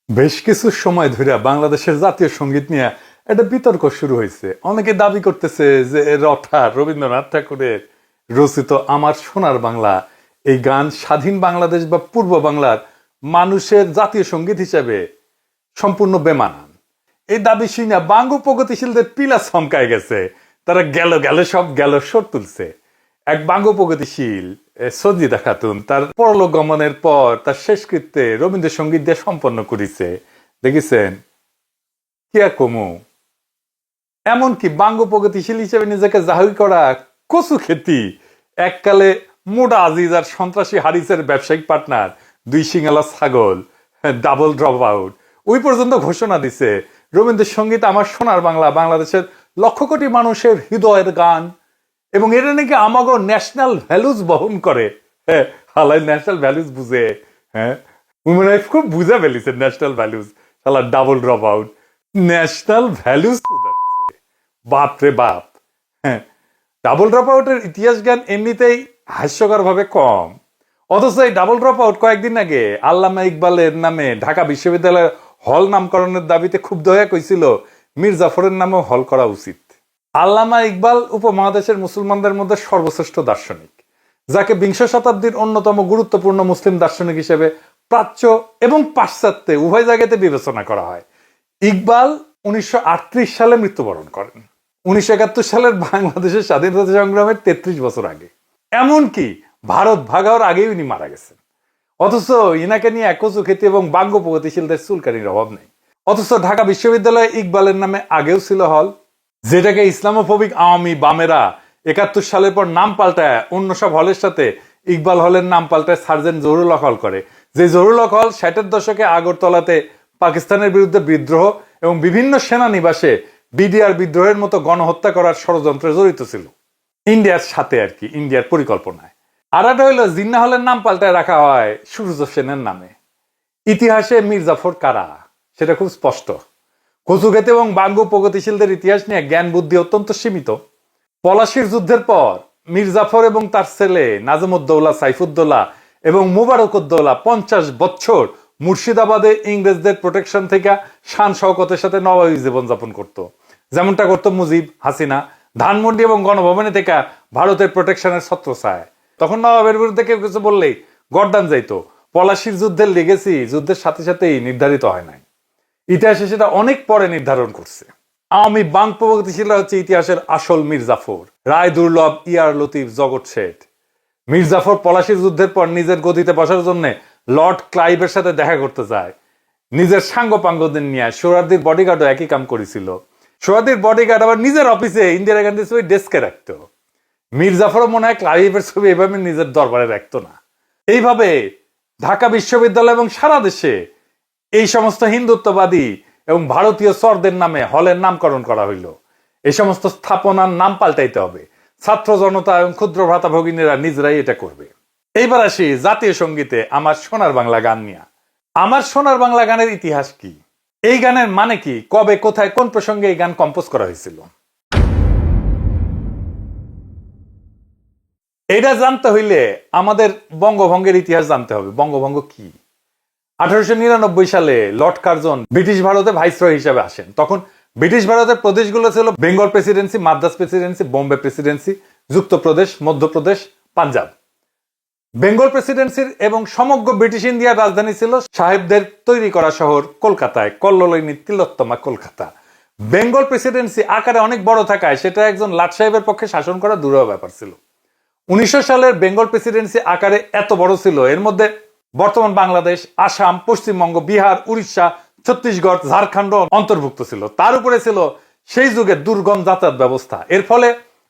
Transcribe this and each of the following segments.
বেশ কিছু সময় ধরে বাংলাদেশের জাতীয় সঙ্গীত নিয়ে একটা বিতর্ক শুরু হয়েছে। অনেকে দাবি করতেছে যে রবীন্দ্রনাথ ঠাকুরের রচিত আমার সোনার বাংলা এই গান স্বাধীন বাংলাদেশ বা পূর্ব বাংলার মানুষের জাতীয় সঙ্গীত হিসেবে সম্পূর্ণ বেমানান। এই দাবি শুনে বাঙ্গু প্রগতিশীলদের পিলা চমকায় গেছে। তারা গেল গেল সব গেল সর তুলছে। এক বাঙ্গু প্রগতিশীল সজিদা খাতুন তার পরলোক গমনের পর তার শেষকৃত্যে রবীন্দ্রসঙ্গীত দিয়ে সম্পন্ন করেছে। দেখেছেন কি আর কমু। এমনকি বাঙ্গু প্রগতিশীল হিসেবে নিজেকে জাহির করা কচু খেতি এককালে মোডা আজিজ আর সন্ত্রাসী হারিসের ব্যবসায়িক পার্টনার দুই সিঙ্গালা ছাগল ডাবল ড্রপ আউট ওই পর্যন্ত ঘোষণা দিছে রবীন্দ্রসঙ্গীত আমার সোনার বাংলা বাংলাদেশের লক্ষ কোটি মানুষের হৃদয়ের গান এবং এটা নাকি আমাগো ন্যাশনাল ভ্যালুজ বহন করে। হ্যাঁ, হালাই ন্যাশনাল ভ্যালুজ বুঝে। হ্যাঁ, উমেন খুব বুঝা ফেলিছে ন্যাশনাল ভ্যালুজ। শালা double drop out national values বাপ রে বাপ। হ্যাঁ, ডাবল ড্রপ আউটের ইতিহাস জ্ঞান এমনিতেই হাস্যকর ভাবে কম, অথচ এই ডাবল ড্রপ আউট কয়েকদিন আগে আল্লামা ইকবালের নামে ঢাকা বিশ্ববিদ্যালয়ের হল নামকরণের দাবিতে ক্ষুব্ধ হয়ে কইছিল মীর জাফরের নামেও হল করা উচিত। আল্লামা ইকবাল উপমহাদেশের মুসলমানদের মধ্যে সর্বশ্রেষ্ঠ দার্শনিক, যাকে বিংশ শতাব্দীর অন্যতম গুরুত্বপূর্ণ মুসলিম দার্শনিক হিসেবে প্রাচ্য এবং পাশ্চাত্যে উভয় জায়গাতে বিবেচনা করা হয়। ইকবাল 1938 সালে মৃত্যুবরণ করেন, 1971 সালের বাংলাদেশের স্বাধীনতা সংগ্রামের 33 বছর আগে। এমনকি ভারত ভাগ হওয়ার আগেই উনি মারা গেছেন। অথচ ইনাকে নিয়ে একচু খ্যাতি এবং বাঙ্গ প্রগতিশীলদের চুলকানির অভাব নেই। অথচ ঢাকা বিশ্ববিদ্যালয়ে ইকবালের নামে আগেও ছিল হল, যেটাকে ইসলামোফোবিক আওয়ামী বামেরা 71 সালের পর নাম পাল্টায় অন্য সব হলের সাথে ইকবাল হলের নাম পাল্টায় সার্জেন্ট জহুরুল হক হল করে। যে জহুরুল হক হল 60-এর দশকে আগরতলাতে পাকিস্তানের বিরুদ্ধে বিদ্রোহ এবং বিভিন্ন সেনানিবাসে বিডিআর বিদ্রোহের মতো গণহত্যা করার ষড়যন্ত্রে জড়িত ছিল, ইন্ডিয়ার সাথে আর কি, ইন্ডিয়ার পরিকল্পনায়। আর একটা হইল জিন্না হলের নাম পাল্টায় রাখা হয় সূর্য সেনের নামে। ইতিহাসে মীর জাফর কারা সেটা খুব স্পষ্ট। কচুক্ষেতে এবং বাঙ্গু প্রগতিশীলদের ইতিহাস নিয়ে জ্ঞান বুদ্ধি অত্যন্ত সীমিত। পলাশির যুদ্ধের পর মীর জাফর এবং তার ছেলে নাজমুদ্দৌলা, সাইফুদ্দৌলা এবং মুবারকউদ্দৌলা 50 বছর মুর্শিদাবাদে ইংরেজদের প্রোটেকশন থেকে শান শওকতের সাথে নবাবী জীবনযাপন করত, যেমনটা করত মুজিব, হাসিনা। ধানমন্ডি এবং গণভবনে থেকে ভারতের প্রোটেকশনের ছত্রছায়। তখন নবাবের বিরুদ্ধে কেউ কিছু বললেই গর্দান যাইতো। পলাশির যুদ্ধের লেগেছি যুদ্ধের সাথে সাথেই নির্ধারিত হয় নাই, ইতিহাসে সেটা অনেক পরে নির্ধারণ করছে। আওয়ামী বাং প্রগতিশীলরা হচ্ছে ইতিহাসের আসল মীর জাফর, রায় দুর্লভ, ইয়ার লতিফ, জগৎ শেঠ। মীর জাফর পলাশির যুদ্ধের পর নিজের গদিতে বসার জন্য লর্ড ক্লাইভের সাথে দেখা করতে যায়। নিজের সাঙ্গ পাঙ্গদের নিয়ে সোহরাওয়ার্দীর বডিগার্ডও একই কাম করেছিল। সোহরাওয়ার্দীর বডিগার্ড আবার নিজের অফিসে ইন্দিরা গান্ধীর ছবি ডেস্কে রাখতো। মীর জাফরও মনে হয় ক্লাইভের ছবি এভাবে নিজের দরবারে রাখতো না। এইভাবে ঢাকা বিশ্ববিদ্যালয় এবং সারা দেশে এই সমস্ত হিন্দুত্ববাদী এবং ভারতীয় চরদের নামে হলের নামকরণ করা হইল। এই সমস্ত স্থাপনার নাম পাল্টাইতে হবে। ছাত্র জনতা এবং ক্ষুদ্র ভ্রাতা ভগিনীরা নিজেরাই এটা করবে। এইবার আসি জাতীয় সঙ্গীতে আমার সোনার বাংলা গান নিয়ে। আমার সোনার বাংলা গানের ইতিহাস কি, এই গানের মানে কি, কবে, কোথায়, কোন প্রসঙ্গে এই গান কম্পোজ করা হয়েছিল, এটা জানতে হইলে আমাদের বঙ্গভঙ্গের ইতিহাস জানতে হবে। বঙ্গভঙ্গ কি? 1899 সালে লর্ড কার্জন ব্রিটিশ ভারতে ভাইসরয় হিসেবে আসেন। তখন ব্রিটিশ ভারতের প্রদেশগুলো ছিল Bengal presidency, Madras presidency, Bombay presidency, Yukta Pradesh, Madhya Pradesh, Punjab. Bengal প্রেসিডেন্সির এবং সমগ্র ব্রিটিশ ইন্ডিয়ার রাজধানী ছিল সাহেবদের তৈরি করা শহর কলকাতায়, কল্লোলিনী তিলোত্তমা কলকাতা। বেঙ্গল প্রেসিডেন্সি আকারে অনেক বড় থাকায় সেটা একজন লাট সাহেবের পক্ষে শাসন করা দুরূহ ব্যাপার ছিল। 1900 সালের বেঙ্গল প্রেসিডেন্সি আকারে এত বড় ছিল, এর মধ্যে বর্তমান বাংলাদেশ, আসাম, পশ্চিমবঙ্গ, বিহার, উড়িষ্যা, ছত্তিশগড়, ঝাড়খণ্ড অন্তর্ভুক্ত ছিল। তার উপরে ছিল সেই যুগের দুর্গম যাতায়াত ব্যবস্থা। এর ফলে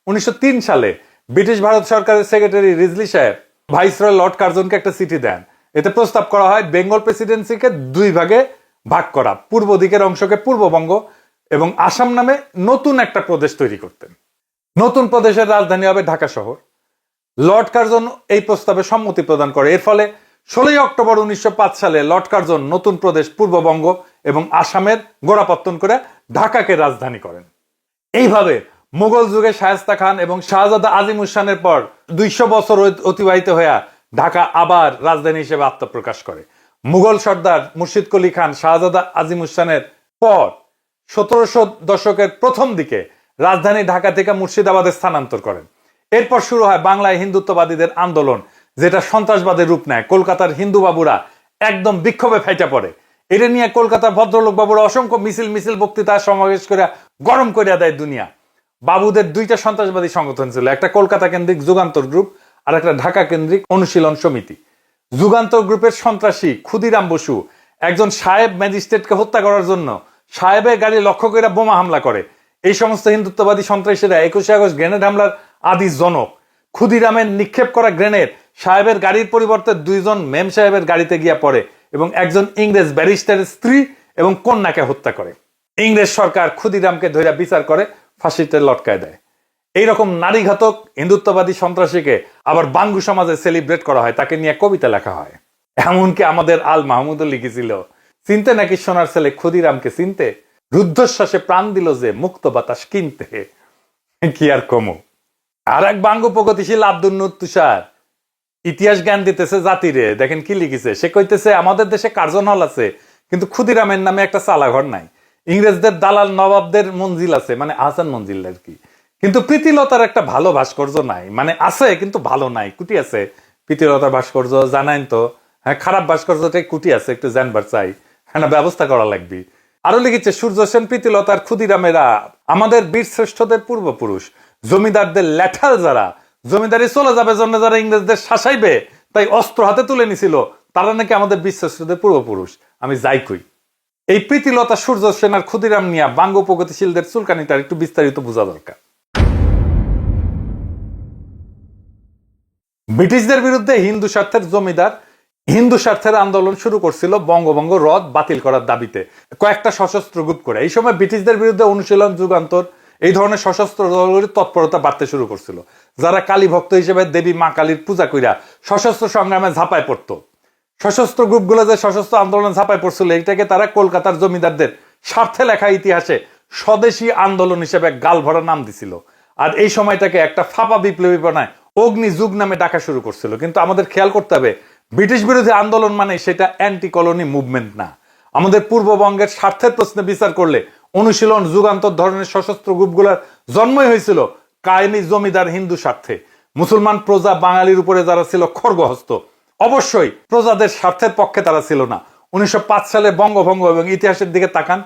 1903 সালে ব্রিটিশ ভারত সরকারের সেক্রেটারি রিজলি সাহেব ভাইসরয় লর্ড কার্জনকে একটা চিঠি দেন। এতে প্রস্তাব করা হয় বেঙ্গল প্রেসিডেন্সিকে দুই ভাগে ভাগ করা, পূর্ব দিকের অংশকে পূর্ববঙ্গ এবং আসাম নামে নতুন একটা প্রদেশ তৈরি করতেন। নতুন প্রদেশের রাজধানী হবে ঢাকা শহর। লর্ড কার্জন এই প্রস্তাবে সম্মতি প্রদান করে। এর ফলে 16 অক্টোবর 1905 সালে লর্ড কার্জন নতুন প্রদেশ পূর্ববঙ্গ এবং আসামের গোড়াপত্তন করে ঢাকাকে রাজধানী করেন। এইভাবে মুঘল যুগে শায়েস্তা খান এবং শাহজাদা আজিমুস খানের পর 200 বছর অতিবাহিত হয়ে ঢাকা আবার রাজধানী হিসেবে আত্মপ্রকাশ করে। মুঘল সর্দার মুর্শিদ কুলি খান শাহজাদা আজিমুসানের পর 1700 দশকের প্রথম দিকে রাজধানী ঢাকা থেকে মুর্শিদাবাদে স্থানান্তর করেন। এরপর শুরু হয় বাংলায় হিন্দুত্ববাদীদের আন্দোলন, যেটা সন্ত্রাসবাদের রূপ নেয়। কলকাতার হিন্দু বাবুরা একদম বিক্ষোভে ফেটে পড়ে। এটা নিয়ে কলকাতার ভদ্রলোক বাবুরা অসংখ্য মিছিল বক্তৃতা সমাবেশ করে গরম করিয়া দেয় দুনিয়া। বাবুদের দুইটা সন্ত্রাসবাদী সংগঠন ছিল, একটা কলকাতা কেন্দ্রিক যুগান্তর গ্রুপ আর একটা ঢাকা কেন্দ্রিক অনুশীলন সমিতি। যুগান্তর গ্রুপের সন্ত্রাসী ক্ষুদিরাম বসু একজন সাহেব ম্যাজিস্ট্রেটকে হত্যা করার জন্য সাহেবের গাড়ি লক্ষ্য করে বোমা হামলা করে। এই সমস্ত হিন্দুত্ববাদী সন্ত্রাসীরা 21শে আগস্ট গ্রেনেড হামলার আদি জনক। ক্ষুদিরামের নিক্ষেপ করা গ্রেনেড সাহেবের গাড়ির পরিবর্তে দুইজন মেম সাহেবের গাড়িতে গিয়া পড়ে এবং একজন ইংরেজ ব্যারিস্টারের স্ত্রী এবং কন্যাকে হত্যা করে। ইংরেজ সরকার ক্ষুদিরামকে ধরে বিচার করে ফাঁসিতে লটকায় দেয়। এইরকম নারীঘাতক হিন্দুত্ববাদী সন্ত্রাসীকে আবার বাঙ্গু সমাজে সেলিব্রেট করা হয়, তাকে নিয়ে কবিতা লেখা হয়। এমনকি আমাদের আল মাহমুদও লিখেছিল, চিনতে নাকি সোনার ছেলে ক্ষুদিরামকে চিনতে, রুদ্ধশ্বাসে প্রাণ দিল যে মুক্ত বাতাস কিনতে। কি আর কমো। আর এক বাঙ্গু প্রগতিশীল আব্দুল নূর তুষার ইতিহাস জ্ঞান দিতেছে জাতিরে। দেখেন কি লিখেছে, সে কইতেছে আমাদের দেশে কার্জন হল আছে, কিন্তু ক্ষুদিরামের নামে একটা চালাঘর নাই। ইংরেজদের দালাল নবাবদের মঞ্জিল আছে, মানে আহসান মঞ্জিল আর কি, কিন্তু প্রীতিলতার একটা ভালো ভাস্কর্য নাই। মানে আছে কিন্তু ভালো নাই, কুটি আছে প্রীতিলতার ভাস্কর্য, জানাইন তো। হ্যাঁ, খারাপ ভাস্কর্যটাই কুটি আছে, একটু জানবার চাই, হ্যাঁ না, ব্যবস্থা করা লাগবে। আরো লিখেছে সূর্য সেন, প্রীতিলতার, ক্ষুদিরামেরা আমাদের বীর শ্রেষ্ঠদের পূর্বপুরুষ, জমিদারদের ল্যাঠাল যারা, জমিদারি চলে যাবে জন্য যারা ইংরেজদের শাসাইবে তাই অস্ত্র হাতে তুলে নিছিল, তারা নাকি আমাদের বীর শ্রেষ্ঠদের পূর্বপুরুষ। আমি যাই কই, এই প্রীতিলতা, সূর্য সেন আর ক্ষুদিরাম নিয়া বাঙ্গু প্রগতিশীলদের চুলকানিটা একটু বিস্তারিত বোঝা দরকার। ব্রিটিশদের বিরুদ্ধে হিন্দু স্বার্থের জমিদার হিন্দু স্বার্থের আন্দোলন শুরু করছিল বঙ্গভঙ্গ রদ বাতিল করার দাবিতে কয়েকটা সশস্ত্র গ্রুপ করে। এই সময় ব্রিটিশদের বিরুদ্ধে অনুশীলন, যুগান্তর, এই ধরনের সশস্ত্র দলগুলির তৎপরতা বাড়তে শুরু করছিল, যারা কালী ভক্ত হিসেবে দেবী মা কালীর পূজা কইরা সশস্ত্র সংগ্রামে ঝাঁপায় পড়তো। সশস্ত্র গ্রুপগুলো যে সশস্ত্র আন্দোলন ঝাঁপায় পড়ছিল, এইটাকে তারা কলকাতার জমিদারদের স্বার্থে লেখা ইতিহাসে স্বদেশী আন্দোলন হিসেবে গাল ভরা নাম দিছিল। আর এই সময়টাকে একটা ফাঁপা বিপ্লবী বানায় অগ্নি যুগ নামে ডাকা শুরু করছিল। কিন্তু আমাদের খেয়াল করতে হবে, ব্রিটিশ বিরোধী আন্দোলন মানে সেটা অ্যান্টি কলোনি মুভমেন্ট না। আমাদের পূর্ববঙ্গের স্বার্থের প্রশ্নে বিচার করলে অনুশীলন, যুগান্তর ধরনের সশস্ত্র গ্রুপগুলোর জন্মই হয়েছিল কায়েমি জমিদার হিন্দু স্বার্থে। মুসলমান প্রজা বাঙালির উপরে যারা ছিল খড়গহস্ত, অবশ্যই প্রজাদের স্বার্থের পক্ষে তারা ছিল না। 1905 সালে বঙ্গভঙ্গ এবং ইতিহাসের দিকে তাকান,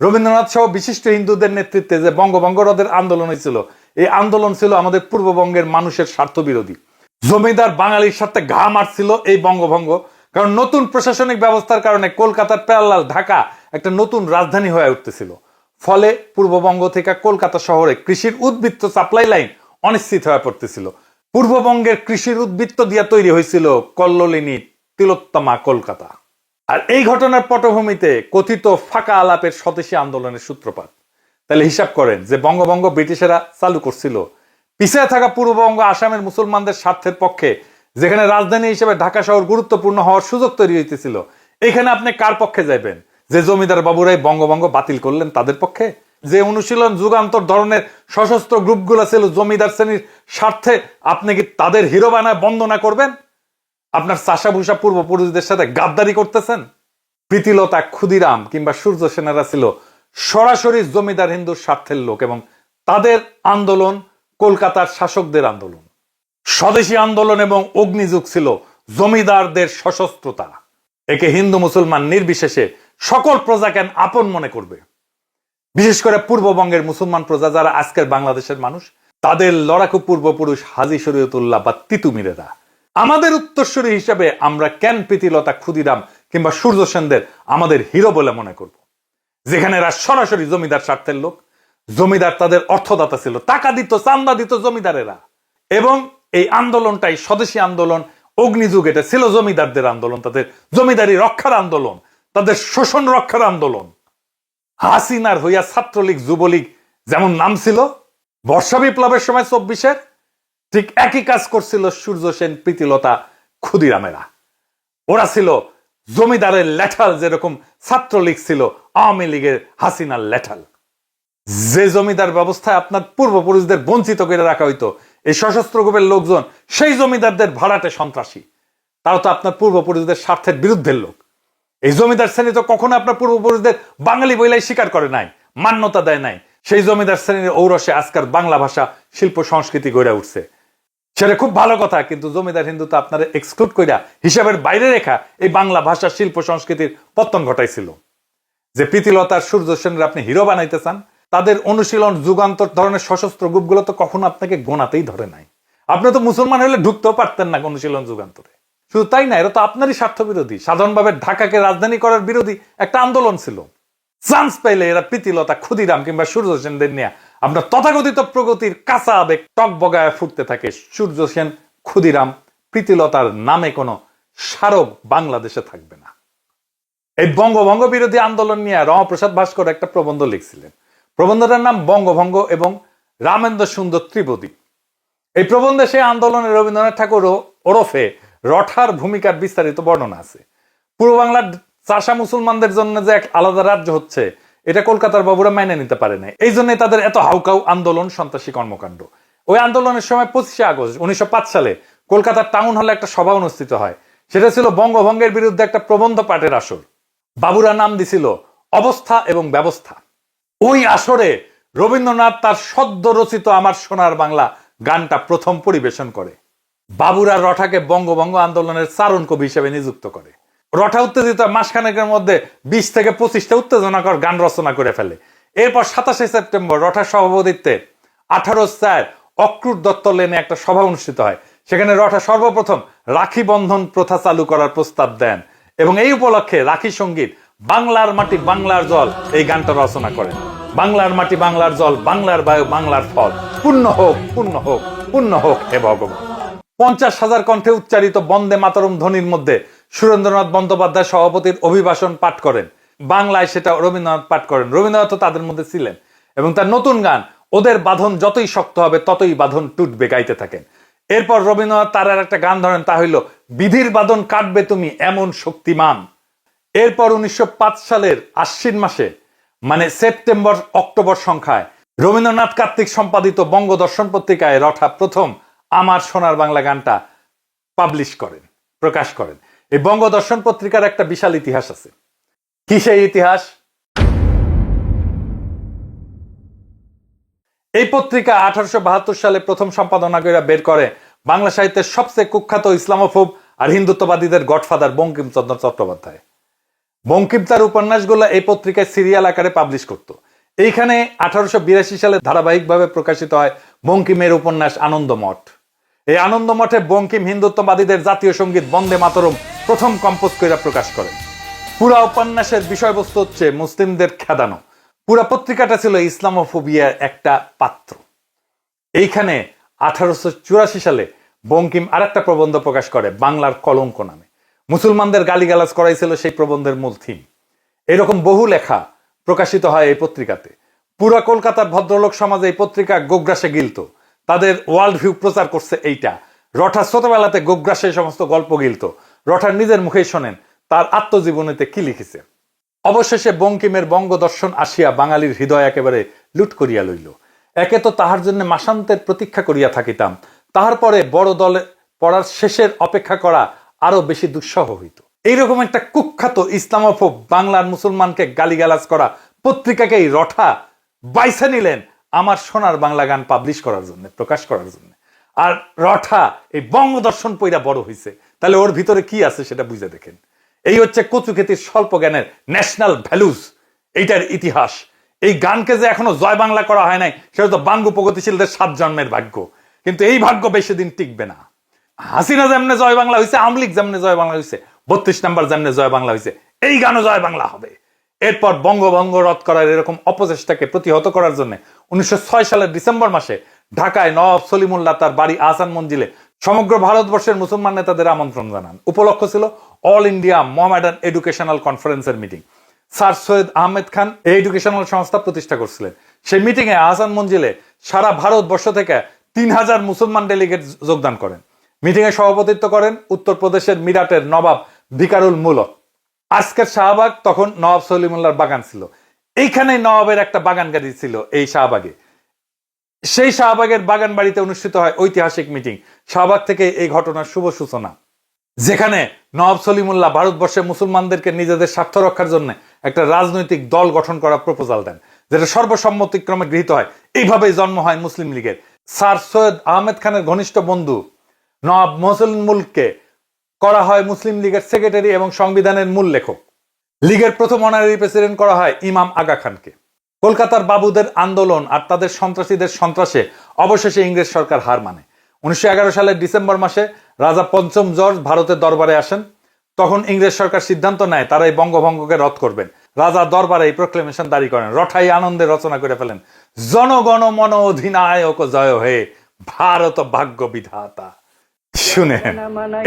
রবীন্দ্রনাথ সহ বিশিষ্ট হিন্দুদের নেতৃত্বে যে বঙ্গভঙ্গ রদের আন্দোলন হয়েছিল, এই আন্দোলন ছিল আমাদের পূর্ববঙ্গের মানুষের স্বার্থ বিরোধী। জমিদার বাঙালির স্বার্থে ঘা মারছিল এই বঙ্গভঙ্গ, কারণ নতুন প্রশাসনিক ব্যবস্থার কারণে কলকাতার প্যারালাল ঢাকা একটা নতুন রাজধানী হয়ে উঠতেছিল। ফলে পূর্ববঙ্গ থেকে কলকাতা শহরে কৃষির উদ্বৃত্ত সাপ্লাই লাইন অনিশ্চিত হয়ে পড়তেছিল। পূর্ববঙ্গের কৃষির উদ্বৃত্ত দিয়ে তৈরি হয়েছিল কল্লোলিনী তিলোত্তমা কলকাতা। আর এই ঘটনার পটভূমিতে কথিত ফাঁকা আলাপের স্বদেশী আন্দোলনের সূত্রপাত। তাহলে হিসাব করেন যে বঙ্গভঙ্গ ব্রিটিশেরা চালু করছিল পিছিয়ে থাকা পূর্ববঙ্গ আসামের মুসলমানদের স্বার্থের পক্ষে, যেখানে রাজধানী হিসেবে ঢাকা শহর গুরুত্বপূর্ণ হওয়ার সুযোগ তৈরি হইতেছিল। এখানে আপনি কার পক্ষে যাইবেন? যে জমিদার বাবুরাই বঙ্গভঙ্গ বাতিল করলেন তাদের পক্ষে? যে অনুশীলন, যুগান্তর ধরনের সশস্ত্র গ্রুপগুলো ছিল জমিদার শ্রেণীর স্বার্থে, আপনি কি তাদের হিরো বানায় বন্দনা করবেন? আপনার চাষাভূষা পূর্বপুরুষদের সাথে গাদ্দারি করতেছেন? প্রীতিলতা, ক্ষুদিরাম কিংবা সূর্য সেনারা ছিল সরাসরি জমিদার হিন্দুর স্বার্থের লোক, এবং তাদের আন্দোলন কলকাতার শাসকদের আন্দোলন। স্বদেশী আন্দোলন এবং অগ্নিযুগ ছিল জমিদারদের সশস্ত্রতা। একে হিন্দু মুসলমান নির্বিশেষে সকল প্রজাকে আপন মনে করবে। বিশেষ করে পূর্ববঙ্গের মুসলমান প্রজা যারা আজকের বাংলাদেশের মানুষ, তাদের লড়াকু পূর্বপুরুষ হাজী শরীয়তুল্লাহ বা তিতুমিরেরা। আমাদের উত্তরসূরি হিসেবে আমরা কেন প্রীতিলতা, ক্ষুদিরাম কিংবা সূর্য সেনদের আমাদের হিরো বলে মনে করব, যেখানে এরা সরাসরি জমিদার স্বার্থের লোক। জমিদার তাদের অর্থদাতা ছিল, টাকা দিত, চান্দা দিত জমিদারেরা। এবং এই আন্দোলনটাই স্বদেশী আন্দোলন, অগ্নিযুগ, এটা ছিল জমিদারদের আন্দোলন, তাদের জমিদারি রক্ষার আন্দোলন, তাদের শোষণ রক্ষার আন্দোলন। হাসিনার হইয়া ছাত্রলীগ, যুবলীগ যেমন নাম ছিল বর্ষা বিপ্লবের সময় 24-এর, ঠিক একই কাজ করছিল সূর্য সেন, প্রীতিলতা, ক্ষুদিরামেরা। ওরা ছিল জমিদারের ল্যাঠাল, যেরকম ছাত্রলীগ ছিল আওয়ামী লীগের হাসিনার ল্যাঠাল। যে জমিদার ব্যবস্থায় আপনার পূর্বপুরুষদের বঞ্চিত করে রাখা হইতো, এই সশস্ত্র গ্রুপের লোকজন সেই জমিদারদের ভাড়াটে সন্ত্রাসী। তারা তো আপনার পূর্বপুরুষদের স্বার্থের বিরুদ্ধের লোক। এই জমিদার শ্রেণী তো কখনো আপনার পূর্বপুরুষদের বাঙালি বইলাই স্বীকার করে নাই, মান্যতা দেয় নাই। সেই জমিদার শ্রেণীর ঔরসে আজকাল বাংলা ভাষা শিল্প সংস্কৃতি গড়ে উঠছে, সেটা খুব ভালো কথা। কিন্তু জমিদার হিন্দু তো আপনারা এক্সক্লুড কইরা হিসাবের বাইরে রেখা এই বাংলা ভাষা শিল্প সংস্কৃতির পতন ঘটাইছিল। যে প্রীতিলতার সূর্য সেনের আপনি হিরো বানাইতে চান, তাদের অনুশীলন যুগান্তর ধরনের সশস্ত্র গ্রুপগুলো তো কখনো আপনাকে গোনাতেই ধরে নাই। আপনি তো মুসলমান হলে ঢুকতেও পারতেন না অনুশীলন যুগান্তরে। শুধু তাই না, এরা তো আপনারই স্বার্থ বিরোধী। সাধারণভাবে ঢাকাকে রাজধানী করার বিরোধী একটা আন্দোলন ছিল। চান্স পাইলে এরা প্রীতিলতা, ক্ষুদিরাম কিংবা সূর্য সেনদের নিয়ে আপনার তথাকথিত প্রগতির কাঁচা আবেগ টক বগায় ফুটতে থাকে। সূর্য সেন, ক্ষুদিরাম, প্রীতিলতার নামে কোনো স্মারক বাংলাদেশে থাকবে না। এই বঙ্গভঙ্গ বিরোধী আন্দোলন নিয়ে রমাপ্রসাদ ভাস্কর একটা প্রবন্ধ লিখছিলেন। প্রবন্ধটার নাম বঙ্গভঙ্গ এবং রামেন্দ্র সুন্দর ত্রিবেদী। এই প্রবন্ধে সে আন্দোলনে রবীন্দ্রনাথ ঠাকুর ওরফে রঠার ভূমিকার বিস্তারিত বর্ণনা আছে। পূর্ব বাংলার চাষা মুসলমানদের জন্য যে এক আলাদা রাজ্য হচ্ছে, এটা কলকাতার বাবুরা মেনে নিতে পারে না। এই জন্যই তাদের এত হাউকাউ আন্দোলন, সন্ত্রাসী কর্মকাণ্ড। ওই আন্দোলনের সময় 25শে আগস্ট 1905 সালে কলকাতার টাউন হলে একটা সভা অনুষ্ঠিত হয়। সেটা ছিল বঙ্গভঙ্গের বিরুদ্ধে একটা প্রবন্ধ পাঠের আসর। বাবুরা নাম দিছিল অবস্থা এবং ব্যবস্থা। ওই আসরে রবীন্দ্রনাথ তার সদ্য রচিত আমার সোনার বাংলা গানটা প্রথম পরিবেশন করে। বাবুরা রঠাকে বঙ্গভঙ্গ আন্দোলনের চারণ কবি হিসেবে নিযুক্ত করে। রঠা উত্তেজিত মাসখানেকের মধ্যে 20 থেকে 25টা উত্তেজনাকর গান রচনা করে ফেলে। এরপর 27শে সেপ্টেম্বর রঠার সভাপতিত্বে 18/4 অক্রুর দত্ত লেনে একটা সভা অনুষ্ঠিত হয়। সেখানে রঠা সর্বপ্রথম রাখি বন্ধন প্রথা চালু করার প্রস্তাব দেন এবং এই উপলক্ষে রাখি সঙ্গীত বাংলার মাটি বাংলার জল এই গানটা রচনা করেন। বাংলার মাটি বাংলার জল, বাংলার বায়ু বাংলার ফল, পূর্ণ হোক পূর্ণ হোক পূর্ণ হোক হে ভগবান। 50,000 কণ্ঠে উচ্চারিত বন্দে মাতরম ধ্বনির মধ্যে সুরেন্দ্রনাথ বন্দ্যোপাধ্যায় সভাপতির অভিভাষণ পাঠ করেন। বাংলায় সেটা রবীন্দ্রনাথ পাঠ করেন। রবীন্দ্রনাথ তাদের মধ্যে ছিলেন এবং তার নতুন গান ওদের বাঁধন যতই শক্ত হবে ততই বাঁধন টুটবে গাইতে থাকেন। এরপর রবীন্দ্রনাথ তার আর একটা গান ধরেন, তা হইল বিধির বাঁধন কাটবে তুমি এমন শক্তিমান। এরপর 1905 সালের আশ্বিন মাসে, মানে সেপ্টেম্বর অক্টোবর সংখ্যায়, রবীন্দ্রনাথ কার্তিক সম্পাদিত বঙ্গদর্শন পত্রিকায় রঠা প্রথম আমার সোনার বাংলা গানটা পাবলিশ করেন, প্রকাশ করেন। এই বঙ্গদর্শন পত্রিকার একটা বিশাল ইতিহাস আছে। কি সেই ইতিহাস? এই পত্রিকা 1872 সালে প্রথম সম্পাদনা করে বের করে বাংলা সাহিত্যের সবচেয়ে কুখ্যাত ইসলামোফোব আর হিন্দুত্ববাদীদের গডফাদার বঙ্কিমচন্দ্র চট্টোপাধ্যায়। বঙ্কিম তার উপন্যাসগুলো এই পত্রিকায় সিরিয়াল আকারে পাবলিশ করত। এইখানে 1882 সালে ধারাবাহিকভাবে প্রকাশিত হয় বঙ্কিমের উপন্যাস আনন্দমঠ। এই আনন্দমঠে বঙ্কিম হিন্দুত্ববাদীদের জাতীয় সঙ্গীত বন্দে মাতরম প্রথম কম্পোজ করে প্রকাশ করেন। পুরা উপন্যাসের বিষয়বস্তু হচ্ছে মুসলিমদের খেদানো। পুরা পত্রিকাটা ছিল ইসলামোফোবিয়ার একটা পাত্র। এইখানে 1884 সালে বঙ্কিম আরেকটা প্রবন্ধ প্রকাশ করে বাংলার কলঙ্ক নামে। মুসলমানদের গালিগালাজ করাই ছিল সেই প্রবন্ধের মূল থিম। এরকম বহু লেখা প্রকাশিত হয় এই পত্রিকাতে। পুরা কলকাতার ভদ্রলোক সমাজে এই পত্রিকা গোগ্রাসে গিলত। তাদের ওয়ার্ল্ড ভিউ প্রচার করছে এইটা। রঠা ছোটবেলাতে গোগ্রাসে সমস্ত গল্প গিলত। রঠার নিজের মুখেই শোনেন তার আত্মজীবনীতে কি লিখেছে। অবশেষে বঙ্কিমের বঙ্গদর্শন আসিয়া বাঙালির হৃদয় একেবারে লুট করিয়া লইল। একে তো তাহার জন্য মাসান্তের প্রতীক্ষা করিয়া থাকিতাম, তাহার পরে বড় দলে পড়ার শেষের অপেক্ষা করা আরো বেশি দুঃসহ হইত। এইরকম একটা কুখ্যাত ইসলামোফোব বাংলার মুসলমানকে গালিগালাজ করা পত্রিকাকেই রঠা বাইছে নিলেন আমার সোনার বাংলা গান পাবলিশ করার জন্য, প্রকাশ করার জন্য। আর রঠা এই বঙ্গদর্শন পইরা বড় হইছে, তাহলে ওর ভিতরে কি আছে সেটা বুঝে দেখেন। এই হচ্ছে কচুক্ষেতির স্বল্প জ্ঞানের ন্যাশনাল ভ্যালুজ, এইটার ইতিহাস। এই গানকে যে এখনো জয় বাংলা করা হয় নাই, সেটা তো বাঙ্গু প্রগতিশীলদের 7 জন্মের ভাগ্য। কিন্তু এই ভাগ্য বেশি দিন টিকবে না। হাসিনা যেমনে জয় বাংলা হয়েছে, আওয়ামী লীগ যেমনে জয় বাংলা হয়েছে, 32 নম্বর যেমনে জয় বাংলা হয়েছে, এই গানও জয় বাংলা হবে। এরপর বঙ্গভঙ্গ রদ করার এরকম অপচেষ্টাকে প্রতিহত করার জন্য 1906 সালের ডিসেম্বর মাসে ঢাকায় নওয়াব সলিমুল্লাহ তার বাড়ি আহসান মঞ্জিলে সমগ্র ভারতবর্ষের মুসলমান নেতাদের আমন্ত্রণ জানান। উপলক্ষ ছিল অল ইন্ডিয়া মোহামেডান এডুকেশনাল কনফারেন্সের মিটিং। স্যার সৈয়দ আহমেদ খান এই এডুকেশনাল সংস্থা প্রতিষ্ঠা করছিলেন। সেই মিটিং এ আহসান মঞ্জিলে সারা ভারতবর্ষ থেকে 3000 মুসলমান ডেলিগেট যোগদান করেন। মিটিং এ সভাপতিত্ব করেন উত্তরপ্রদেশের মিরাটের নবাব ভিকারুল মুলক। আজকের শাহবাগ তখন নওয়াব সলিমুল্লাহর বাগান ছিল। এইখানে নওয়াবের একটা বাগান গাড়ি ছিল এই শাহবাগে। সেই শাহবাগের বাগান বাড়িতে অনুষ্ঠিত হয় ঐতিহাসিক মিটিং। শাহবাগ থেকে এই ঘটনার শুভ সূচনা। যেখানে নওয়াব সলিমুল্লাহ ভারতবর্ষে মুসলমানদেরকে নিজেদের স্বার্থ রক্ষার জন্য একটা রাজনৈতিক দল গঠন করার প্রপোজাল দেন, যেটা সর্বসম্মতিক্রমে গৃহীত হয়। এইভাবেই জন্ম হয় মুসলিম লীগের। স্যার সৈয়দ আহমেদ খানের ঘনিষ্ঠ বন্ধু নওয়াব মোহসেন মুলককে করা হয় মুসলিম লীগের সেক্রেটারি এবং সংবিধানের মূল লেখক। লীগের প্রথম অনারারি প্রেসিডেন্ট করা হয় ইমাম আগা খানকে। কলকাতার বাবুদের আন্দোলন আর তাদের সন্ত্রাসীদের সন্ত্রাসে অবশেষে ইংরেজ সরকার হার মানে। 1911 সালের ডিসেম্বর মাসে রাজা পঞ্চম জর্জ ভারতের দরবারে আসেন। তখন ইংরেজ সরকার সিদ্ধান্ত নেয় তারা এই বঙ্গভঙ্গকে রদ করবেন। রাজা দরবারে এই প্রক্লেমেশন জারি করেন। রঠাই আনন্দে রচনা করে ফেলেন, জনগণ মন অধিনায়ক জয় হে ভারত ভাগ্য বিধাতা। শুনেন,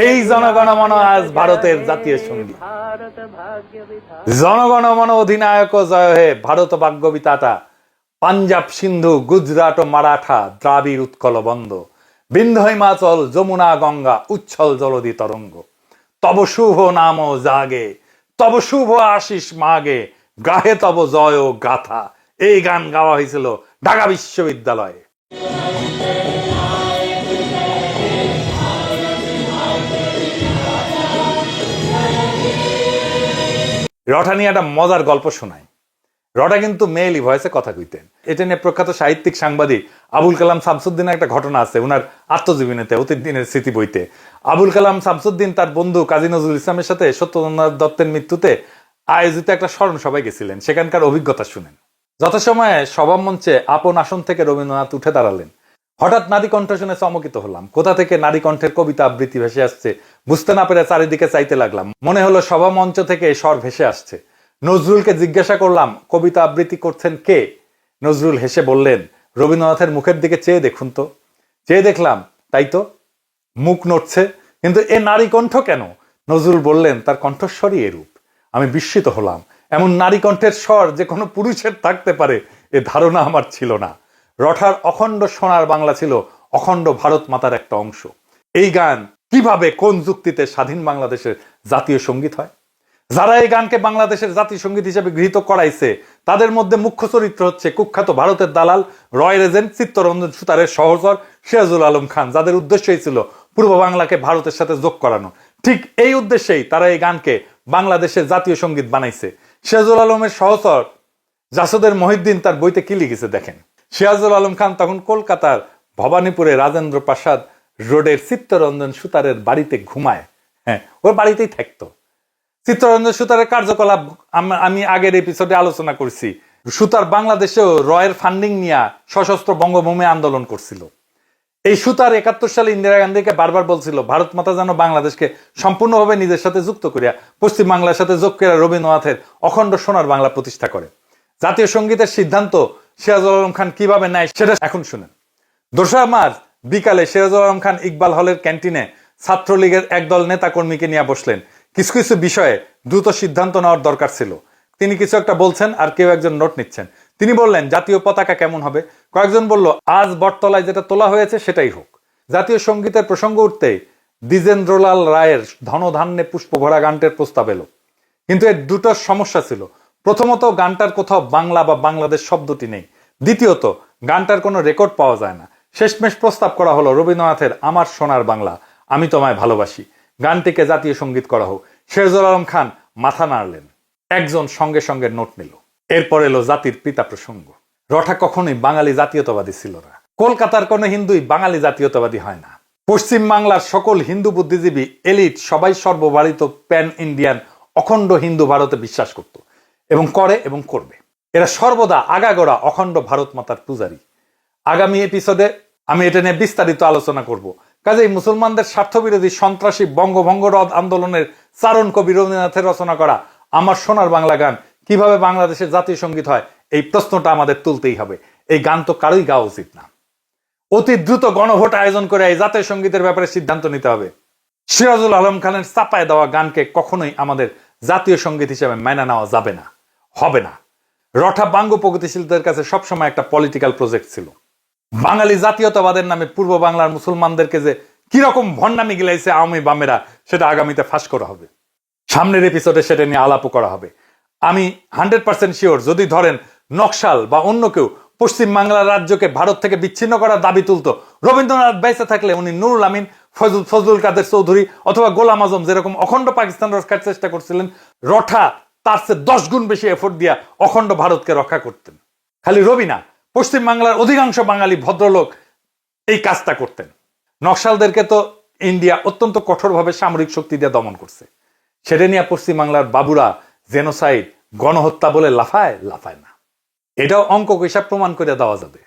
এই জনগণ মন আজ ভারতের জাতীয় সঙ্গীত। জনগণ মন অধিনায়ক জয় হে ভারত ভাগ্য বিধাতা। পাঞ্জাব সিন্ধু গুজরাট ও মারাঠা দ্রাবিড় উৎকল বন্দ, বিন্ধ্য হিমাচল যমুনা গঙ্গা উচ্ছল জলধি তরঙ্গ। তব শুভ নাম জাগে, তব শুভ আশিস মাগে, গাহে তব জয় গাথা। এই গান গাওয়া হয়েছিল ঢাকা বিশ্ববিদ্যালয়ে। রঠা নিয়ে একটা মজার গল্প শোনাই। রঠা কিন্তু মেয়েলি ভয়েসে কথা কইতেন। এটা নিয়ে প্রখ্যাত সাহিত্যিক সাংবাদিক আবুল কালাম শামসুদ্দিনের একটা ঘটনা আছে উনার আত্মজীবনীতে, অতীত দিনের স্মৃতি বইতে। আবুল কালাম শামসুদ্দিন তার বন্ধু কাজী নজরুল ইসলামের সাথে সত্যেন্দ্রনাথ দত্তের মৃত্যুতে আয়োজিত একটা স্মরণ সভায় গেছিলেন। সেখানকার অভিজ্ঞতা শুনেন। যথাসময়ে সভা মঞ্চে আপন আসন থেকে রবীন্দ্রনাথ উঠে দাঁড়ালেন। হঠাৎ নারী কণ্ঠ শুনে চমকিত হলাম। কোথা থেকে নারী কণ্ঠের কবিতা আবৃত্তি ভেসে আসছে বুঝতে না পেরে চারিদিকে চাইতে লাগলাম। মনে হলো সভা মঞ্চ থেকে স্বর ভেসে আসছে। নজরুলকে জিজ্ঞাসা করলাম, কবিতা আবৃত্তি করছেন কে? নজরুল হেসে বললেন, রবীন্দ্রনাথের মুখের দিকে চেয়ে দেখুন তো। চেয়ে দেখলাম, তাই তো, মুখ নড়ছে, কিন্তু এ নারী কণ্ঠ কেন? নজরুল বললেন, তার কণ্ঠস্বরই এরূপ। আমি বিস্মিত হলাম। এমন নারী কণ্ঠের স্বর যে কোনো পুরুষের থাকতে পারে এ ধারণা আমার ছিল না। রঠার অখণ্ড সোনার বাংলা ছিল অখণ্ড ভারত মাতার একটা অংশ। এই গান কিভাবে, কোন যুক্তিতে স্বাধীন বাংলাদেশের জাতীয় সঙ্গীত হয়? যারা এই গানকে বাংলাদেশের জাতীয় সঙ্গীত হিসেবে গৃহীত করাইছে তাদের মধ্যে মুখ্য চরিত্র হচ্ছে কুখ্যাত ভারতের দালাল রয় এজেন্ট চিত্তরঞ্জন সুতারের সহচর সিরাজুল আলম খান, যাদের উদ্দেশ্যই ছিল পূর্ব বাংলাকে ভারতের সাথে যোগ করানো। ঠিক এই উদ্দেশ্যেই তারা এই গানকে বাংলাদেশের জাতীয় সঙ্গীত বানাইছে। সিরাজুল আলমের সহচর জাসদের মহিউদ্দিন তার বইতে কি লিখেছে দেখেন। সিরাজুল আলম খান তখন কলকাতার ভবানীপুরে রাজেন্দ্র প্রাসাদ রোডের চিত্তরঞ্জন সুতারের বাড়িতে ঘুমায়। হ্যাঁ, ওর বাড়িতেই থাকতো। চিত্তরঞ্জন সুতারের কার্যকলাপ আমি আগের এপিসোডে আলোচনা করছি। সুতার বাংলাদেশেও রয়ের ফান্ডিং নিয়ে সশস্ত্র বঙ্গভূমি আন্দোলন করছিল। এই সুতার 71 সালে ইন্দিরা গান্ধীকে বারবার বলছিল ভারত মাতা যেন বাংলাদেশকে সম্পূর্ণভাবে নিজের সাথে যুক্ত করিয়া পশ্চিম বাংলার সাথে যোগ করিয়া রবীন্দ্রনাথের অখণ্ড সোনার বাংলা প্রতিষ্ঠা করে। জাতীয় সঙ্গীতের সিদ্ধান্ত সিরাজুল আলম খান কিভাবে নেয় সেটা এখন শুনেন। 2 মার্চ বিকালে সিরাজুল আলম খান ইকবাল হলের ক্যান্টিনে ছাত্রলীগের একদল নেতা কর্মীকে নিয়ে বসলেন। কিছু কিছু বিষয়ে দ্রুত সিদ্ধান্ত নেওয়ার দরকার ছিল। তিনি কিছু একটা বলছেন আর কেউ একজন নোট নিচ্ছেন। তিনি বললেন, জাতীয় পতাকা কেমন হবে? কয়েকজন বলল, আজ বটতলায় যেটা তোলা হয়েছে সেটাই হোক। জাতীয় সঙ্গীতের প্রসঙ্গ উঠতেই দ্বিজেন্দ্রলাল রায়ের ধনধান্যে পুষ্প ভরা গানটির প্রস্তাব এলো। কিন্তু এর দুটো সমস্যা ছিল। প্রথমত, গানটার কোথাও বাংলা বা বাংলাদেশ শব্দটি নেই। দ্বিতীয়ত, গানটার কোনো রেকর্ড পাওয়া যায় না। শেষমেশ প্রস্তাব করা হলো রবীন্দ্রনাথের আমার সোনার বাংলা, আমি তোমায় ভালোবাসি গানটিকে জাতীয় সঙ্গীত করা হোক। সিরাজুল আলম খান মাথা নাড়লেন। একজন সঙ্গে সঙ্গে নোট নিল। এরপর এলো জাতির পিতা প্রসঙ্গ। রঠা কখনোই বাঙালি জাতীয়তাবাদী ছিল না। কলকাতার কোনো হিন্দুই বাঙালি জাতীয়তাবাদী হয় না। পশ্চিম বাংলার সকল হিন্দু বুদ্ধিজীবী এলিট সবাই সর্বভারত প্যান ইন্ডিয়ান অখণ্ড হিন্দু ভারতে বিশ্বাস করত এবং করে এবং করবে। এরা সর্বদা আগাগোড়া অখণ্ড ভারত মাতার পূজারী। আগামী এপিসোডে আমি এটা নিয়ে বিস্তারিত আলোচনা করব। কাজেই মুসলমানদের স্বার্থবিরোধী সন্ত্রাসী বঙ্গভঙ্গ রদ আন্দোলনের চারণ কবি রবীন্দ্রনাথের রচনা করা আমার সোনার বাংলা গান কিভাবে বাংলাদেশের জাতীয় সঙ্গীত হয়, এই প্রশ্নটা আমাদের তুলতেই হবে। এই গান তো কারোই গাওয়া উচিত না। অতি দ্রুত গণভোট আয়োজন করে এই জাতীয় সঙ্গীতের ব্যাপারে সিদ্ধান্ত নিতে হবে। সিরাজুল আলম খানের চাপায় দেওয়া গানকে কখনোই আমাদের জাতীয় সঙ্গীত হিসেবে মেনে নেওয়া যাবে না, হবে না। রঠা বাঙ্গ প্রগতিশীলদের কাছে সবসময় একটা পলিটিক্যাল প্রজেক্ট ছিল। বাঙালি জাতীয়তাবাদের নামে পূর্ব বাংলার মুসলমানদেরকে যে কিরকম ভণ্ডামি গিলাইছে আওয়ামী বামেরা, সেটা আগামীতে ফাঁস করা হবে। সামনের এপিসোডে সেটা নিয়ে আলাপও করা হবে। আমি 100% শিওর, যদি ধরেন নকশাল বা অন্য কেউ পশ্চিম বাংলার রাজ্যকে ভারত থেকে বিচ্ছিন্ন করার দাবি তুলতো, রবীন্দ্রনাথ বেঁচে থাকলে উনি নুরুল আমিন ফজলুল কাদের চৌধুরী অথবা গোলাম আজম যেরকম অখণ্ড পাকিস্তান রক্ষার চেষ্টা করছিলেন, রঠা তার চেয়ে 10 গুণ বেশি এফোর্ট দিয়া অখণ্ড ভারতকে রক্ষা করতেন। খালি রবি না, পশ্চিম বাংলার অধিকাংশ বাঙালি ভদ্রলোক এই কাজটা করতেন। নকশালদেরকে তো ইন্ডিয়া অত্যন্ত কঠোরভাবে সামরিক শক্তি দিয়ে দমন করছে। সেটা নিয়ে পশ্চিম বাংলার বাবুরা জেনোসাইড, গণহত্যা বলে লাফায় না। এটাও অঙ্ক হিসাব প্রমাণ করে দেওয়া যাবে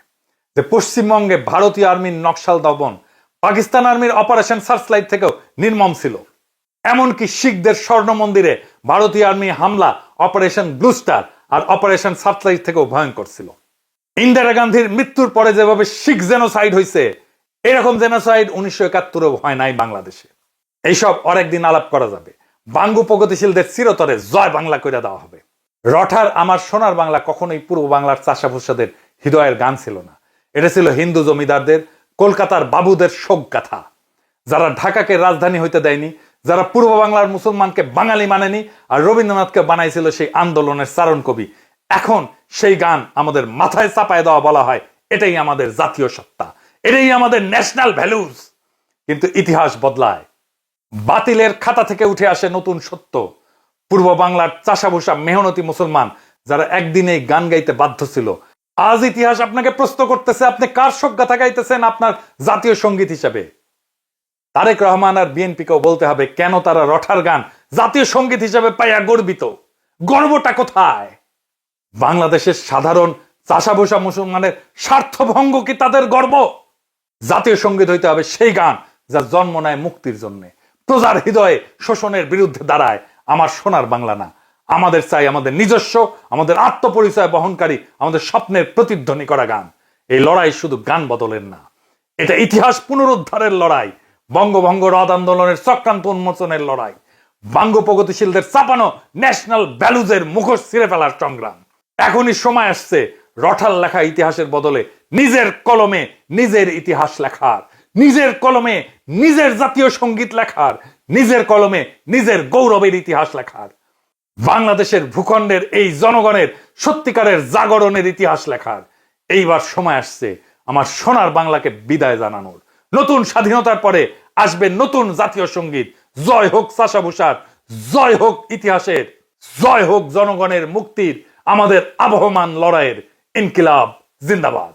যে পশ্চিমবঙ্গে ভারতীয় আর্মির নকশাল দমন পাকিস্তান আর্মির অপারেশন সার্চলাইট থেকেও নির্মম ছিল। এমনকি শিখদের স্বর্ণ মন্দিরে ভারতীয় আর্মি হামলা অপারেশন ব্লু স্টার আর অপারেশন সার্চলাইট থেকেও ভয়ঙ্কর ছিল। ইন্দিরা গান্ধীর মৃত্যুর পরে যেভাবে শিখ জেনোসাইড হয়েছে, এরকম জেনোসাইড 1971 হয় নাই বাংলাদেশে। এইসব আরেকদিন আলাপ করা যাবে। বাঙ্গু প্রগতিশীলদের চিরতরে জয় বাংলা করে দেওয়া হবে। রঠার আমার সোনার বাংলা কখনোই পূর্ব বাংলার চাষাভুষাদের হৃদয়ের গান ছিল না। এটা ছিল হিন্দু জমিদারদের, কলকাতার বাবুদের শোক গাথা, যারা ঢাকাকে রাজধানী হইতে দেয়নি, যারা পূর্ব বাংলার মুসলমানকে বাঙালি মানেনি, আর রবীন্দ্রনাথকে বানাইছিল সেই আন্দোলনের চারণ কবি। এখন সেই গান আমাদের মাথায় চাপায় দেওয়া বলা হয় এটাই আমাদের জাতীয় সত্তা, এটাই আমাদের ন্যাশনাল ভ্যালুজ। কিন্তু ইতিহাস বদলায়, বাতিলের খাতা থেকে উঠে আসে নতুন সত্য। পূর্ব বাংলার চাষাভুষা মেহনতি মুসলমান যারা একদিনে গান গাইতে বাধ্য ছিল, আজ ইতিহাস আপনাকে প্রশ্ন করতেছে আপনি কার শোকগাথা গাইতেছেন আপনার জাতীয় সঙ্গীত হিসেবে। তারেক রহমান আর বিএনপিকেও বলতে হবে কেন তারা রঠার গান জাতীয় সঙ্গীত হিসেবে পাইয়া গর্বিত। গর্বটা কোথায়? বাংলাদেশের সাধারণ চাষাভুষা মুসলমানের স্বার্থভঙ্গ কি তাদের গর্ব? জাতীয় সঙ্গীত হইতে হবে সেই গান যা জন্ম নেয় মুক্তির জন্য, প্রজার হৃদয়ে শোষণের বিরুদ্ধে দাঁড়ায়। আমার সোনার বাংলা না, আমাদের চাই আমাদের নিজস্ব, আমাদের আত্মপরিচয় বহনকারী, আমাদের স্বপ্নের প্রতিধ্বনি করা গান। এই লড়াই শুধু গান বদলের না, এটা ইতিহাস পুনরুদ্ধারের লড়াই, বঙ্গভঙ্গ রদ আন্দোলনের চক্রান্ত উন্মোচনের লড়াই, বাঙ্গু প্রগতিশীলদের চাপানো ন্যাশনাল ভ্যালুজের মুখোশ ছিঁড়ে ফেলার সংগ্রাম। এখনই সময় আসছে রঠার লেখা ইতিহাসের বদলে নিজের কলমে নিজের ইতিহাস লেখার, নিজের কলমে নিজের জাতীয় সঙ্গীত লেখার, নিজের কলমে নিজের গৌরবের ইতিহাস লেখার, বাংলাদেশের ভূখণ্ডের এই জনগণের সত্যিকারের জাগরণের ইতিহাস লেখার। এইবার সময় আসছে আমার সোনার বাংলাকে বিদায় জানানোর। নতুন স্বাধীনতার পরে আসবে নতুন জাতীয় সঙ্গীত। জয় হোক চাষাভুষার, জয় হোক ইতিহাসের, জয় হোক জনগণের মুক্তির, আমাদের আবহমান লড়াইয়ের। ইনকিলাব জিন্দাবাদ।